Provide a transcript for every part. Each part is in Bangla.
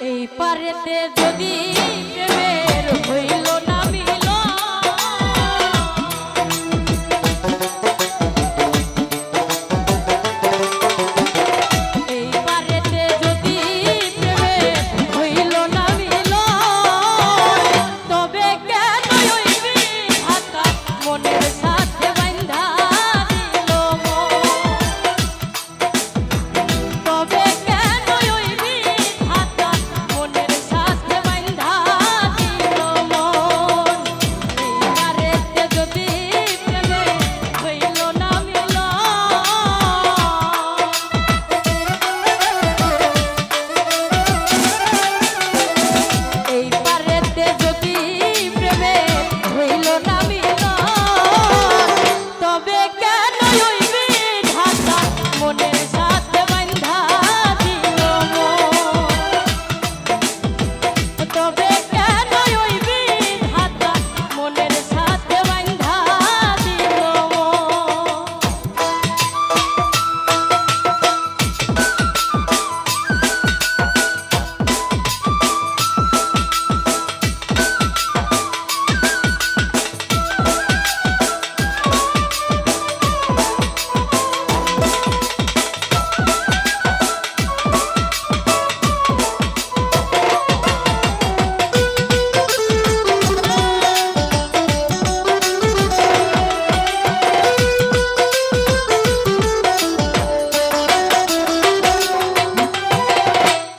এই পারেতে যদি প্রেমের হইল না মিল এই পারেতে যদি প্রেমের হইল না মিল তবে কেন ওই বিধাতা মনের সাথে বাঁধা দিল তবে কেন ওই বিধাতা মনের সাথে বাঁধা দিল মন এই পারেতে যদি প্রেমে হইল না মিল এই পারেতে যদি প্রেমে হইল না মিল তবে কেন ওই বিধাতা মনের সাথে বাঁধা দিল মন তবে কেন ওই বিধাতা মনের সাথে বাঁধা দিল মন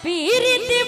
পিরিতি